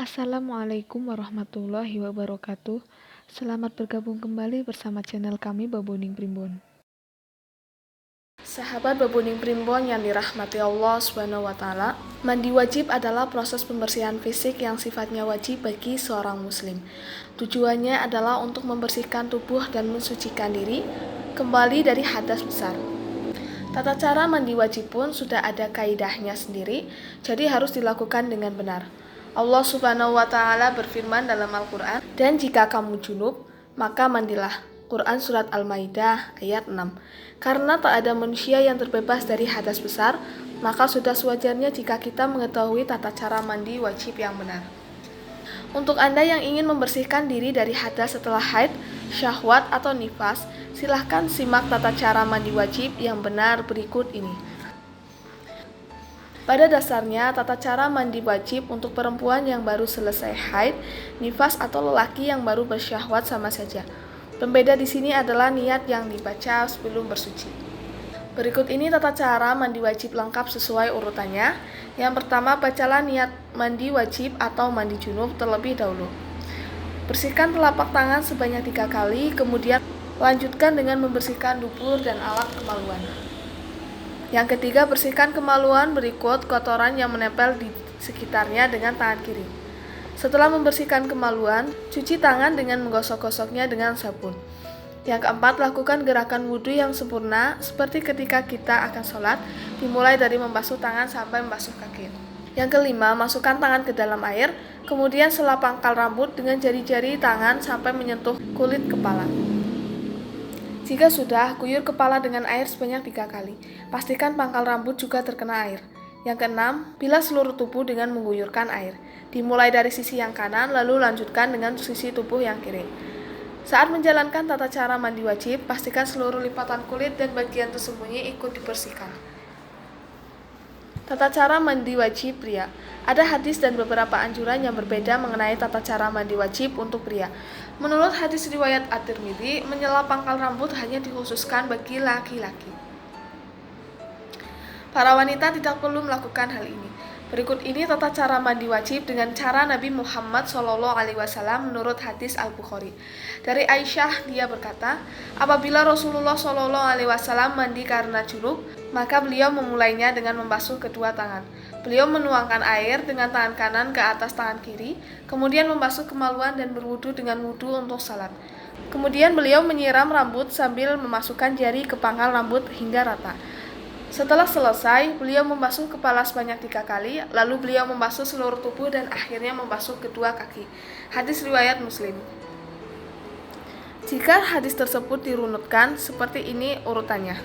Assalamualaikum warahmatullahi wabarakatuh. Selamat bergabung kembali bersama channel kami Baboning Primbon. Sahabat Baboning Primbon yang dirahmati Allah SWT, mandi wajib adalah proses pembersihan fisik yang sifatnya wajib bagi seorang muslim. Tujuannya adalah untuk membersihkan tubuh dan mensucikan diri kembali dari hadas besar. Tata cara mandi wajib pun sudah ada kaidahnya sendiri, jadi harus dilakukan dengan benar. Allah Subhanahu wa Ta'ala berfirman dalam Al-Quran, "Dan jika kamu junub, maka mandilah." Quran Surat Al-Maidah ayat 6. Karena tak ada manusia yang terbebas dari hadas besar, maka sudah sewajarnya jika kita mengetahui tata cara mandi wajib yang benar. Untuk Anda yang ingin membersihkan diri dari hadas setelah haid, syahwat atau nifas, silahkan simak tata cara mandi wajib yang benar berikut ini. Pada dasarnya, tata cara mandi wajib untuk perempuan yang baru selesai haid, nifas atau lelaki yang baru bersyahwat sama saja. Pembeda di sini adalah niat yang dibaca sebelum bersuci. Berikut ini tata cara mandi wajib lengkap sesuai urutannya. Yang pertama, bacalah niat mandi wajib atau mandi junub terlebih dahulu. Bersihkan telapak tangan sebanyak 3 kali, kemudian lanjutkan dengan membersihkan dubur dan alat kemaluan. Yang ketiga, bersihkan kemaluan berikut kotoran yang menempel di sekitarnya dengan tangan kiri. Setelah membersihkan kemaluan, cuci tangan dengan menggosok-gosoknya dengan sabun. Yang keempat, lakukan gerakan wudhu yang sempurna seperti ketika kita akan sholat, dimulai dari membasuh tangan sampai membasuh kaki. Yang kelima, masukkan tangan ke dalam air, kemudian sela pangkal rambut dengan jari-jari tangan sampai menyentuh kulit kepala. Jika sudah, guyur kepala dengan air sebanyak 3 kali. Pastikan pangkal rambut juga terkena air. Yang keenam, bilas seluruh tubuh dengan mengguyurkan air. Dimulai dari sisi yang kanan, lalu lanjutkan dengan sisi tubuh yang kiri. Saat menjalankan tata cara mandi wajib, pastikan seluruh lipatan kulit dan bagian tersembunyi ikut dibersihkan. Tata cara mandi wajib pria. Ada hadis dan beberapa anjuran yang berbeda mengenai tata cara mandi wajib untuk pria. Menurut hadis riwayat At-Tirmidzi, menyela pangkal rambut hanya dikhususkan bagi laki-laki. Para wanita tidak perlu melakukan hal ini. Berikut ini tata cara mandi wajib dengan cara Nabi Muhammad SAW menurut hadis Al-Bukhari. Dari Aisyah, dia berkata, apabila Rasulullah SAW mandi karena junub, maka beliau memulainya dengan membasuh kedua tangan. Beliau menuangkan air dengan tangan kanan ke atas tangan kiri, kemudian membasuh kemaluan dan berwudu dengan wudu untuk salat. Kemudian beliau menyiram rambut sambil memasukkan jari ke pangkal rambut hingga rata. Setelah selesai, beliau membasuh kepala sebanyak 3 kali, lalu beliau membasuh seluruh tubuh dan akhirnya membasuh kedua kaki. Hadis riwayat Muslim. Jika hadis tersebut dirunutkan, seperti ini urutannya.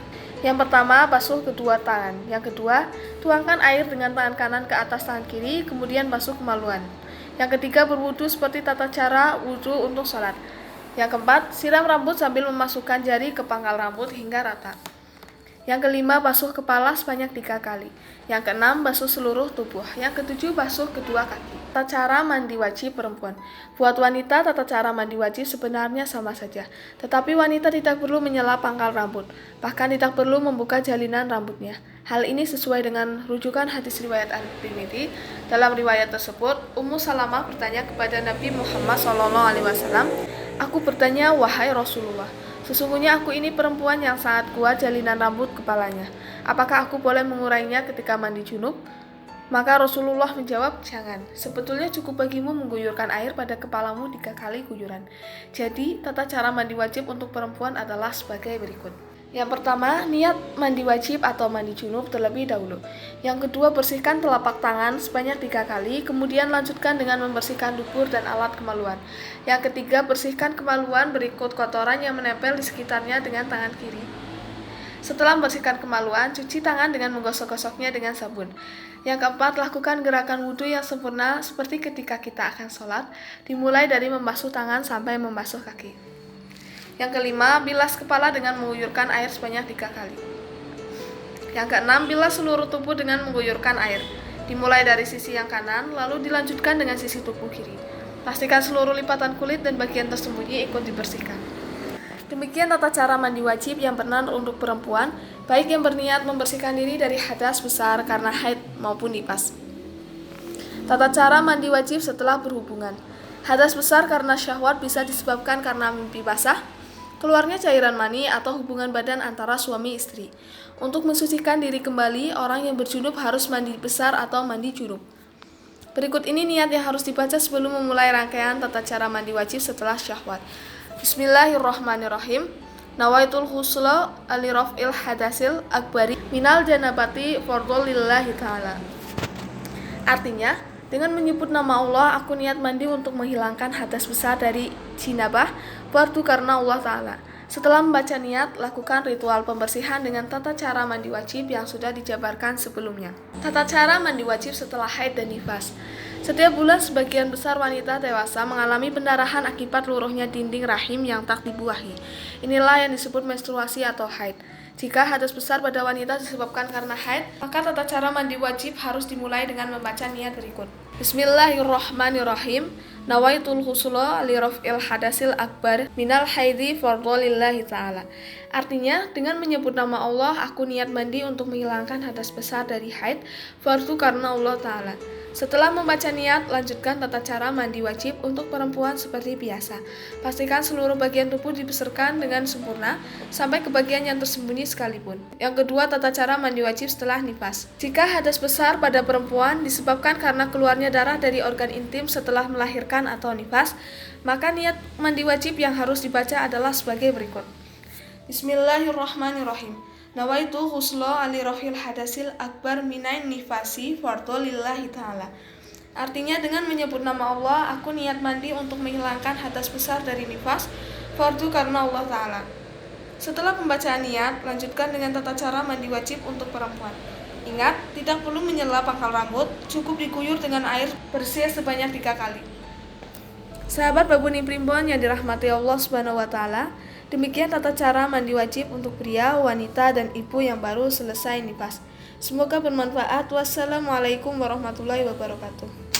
Yang pertama, basuh kedua tangan. Yang kedua, tuangkan air dengan tangan kanan ke atas tangan kiri, kemudian basuh kemaluan. Yang ketiga, berwudu seperti tata cara wudu untuk sholat. Yang keempat, siram rambut sambil memasukkan jari ke pangkal rambut hingga rata. Yang kelima, basuh kepala sebanyak 3 kali. Yang keenam, basuh seluruh tubuh. Yang ketujuh, basuh kedua kaki. Tata cara mandi wajib perempuan. Buat wanita, tata cara mandi wajib sebenarnya sama saja. Tetapi wanita tidak perlu menyela pangkal rambut. Bahkan tidak perlu membuka jalinan rambutnya. Hal ini sesuai dengan rujukan hadis riwayat At-Tirmidzi. Dalam riwayat tersebut, Ummu Salamah bertanya kepada Nabi Muhammad SAW, "Aku bertanya, wahai Rasulullah, sesungguhnya aku ini perempuan yang sangat kuat jalinan rambut kepalanya. Apakah aku boleh mengurainya ketika mandi junub?" Maka Rasulullah menjawab, "Jangan. Sebetulnya cukup bagimu mengguyurkan air pada kepalamu 3 kali guyuran." Jadi, tata cara mandi wajib untuk perempuan adalah sebagai berikut. Yang pertama, niat mandi wajib atau mandi junub terlebih dahulu. Yang kedua, bersihkan telapak tangan sebanyak 3 kali, kemudian lanjutkan dengan membersihkan dubur dan alat kemaluan. Yang ketiga, bersihkan kemaluan berikut kotoran yang menempel di sekitarnya dengan tangan kiri. Setelah membersihkan kemaluan, cuci tangan dengan menggosok-gosoknya dengan sabun. Yang keempat, lakukan gerakan wudhu yang sempurna seperti ketika kita akan sholat, dimulai dari membasuh tangan sampai membasuh kaki. Yang kelima, bilas kepala dengan mengguyurkan air sebanyak 3 kali. Yang keenam, bilas seluruh tubuh dengan mengguyurkan air. Dimulai dari sisi yang kanan, lalu dilanjutkan dengan sisi tubuh kiri. Pastikan seluruh lipatan kulit dan bagian tersembunyi ikut dibersihkan. Demikian tata cara mandi wajib yang benar untuk perempuan, baik yang berniat membersihkan diri dari hadas besar karena haid maupun nifas. Tata cara mandi wajib setelah berhubungan. Hadas besar karena syahwat bisa disebabkan karena mimpi basah, keluarnya cairan mani atau hubungan badan antara suami istri. Untuk mensucikan diri kembali, orang yang berjunub harus mandi besar atau mandi junub. Berikut ini niat yang harus dibaca sebelum memulai rangkaian tata cara mandi wajib setelah syahwat. Bismillahirrahmanirrahim. Nawaitul husla aliraf'il hadasil akbari minal janabati fardhu lillahi ta'ala. Artinya, dengan menyebut nama Allah, aku niat mandi untuk menghilangkan hadas besar dari jinabah, fardu karena Allah Ta'ala. Setelah membaca niat, lakukan ritual pembersihan dengan tata cara mandi wajib yang sudah dijabarkan sebelumnya. Tata cara mandi wajib setelah haid dan nifas. Setiap bulan sebagian besar wanita dewasa mengalami pendarahan akibat luruhnya dinding rahim yang tak dibuahi. Inilah yang disebut menstruasi atau haid. Jika hadas besar pada wanita disebabkan karena haid, maka tata cara mandi wajib harus dimulai dengan membaca niat berikut. Bismillahirrahmanirrahim. Nawaitul husula li raf'il hadasil akbar minal haidi fardhu lillahi ta'ala. Artinya, dengan menyebut nama Allah, aku niat mandi untuk menghilangkan hadas besar dari haid, fardu karena Allah Ta'ala. Setelah membaca niat, lanjutkan tata cara mandi wajib untuk perempuan seperti biasa. Pastikan seluruh bagian tubuh dibesarkan dengan sempurna, sampai ke bagian yang tersembunyi sekalipun. Yang kedua, tata cara mandi wajib setelah nifas. Jika hadas besar pada perempuan disebabkan karena keluarnya darah dari organ intim setelah melahirkan atau nifas, maka niat mandi wajib yang harus dibaca adalah sebagai berikut. Bismillahirrahmanirrahim. Nawaitu husla aliraf'il hadasil akbar minain nifasi fardhu lillahi ta'ala. Artinya, dengan menyebut nama Allah, aku niat mandi untuk menghilangkan hadas besar dari nifas, fardu karena Allah Ta'ala. Setelah pembacaan niat, lanjutkan dengan tata cara mandi wajib untuk perempuan. Ingat, tidak perlu menyela pangkal rambut, cukup dikuyur dengan air bersih sebanyak 3 kali. Sahabat Babuni Primbon yang dirahmati Allah Subhanahu wa Ta'ala, demikian tata cara mandi wajib untuk pria, wanita, dan ibu yang baru selesai nifas. Semoga bermanfaat. Wassalamualaikum warahmatullahi wabarakatuh.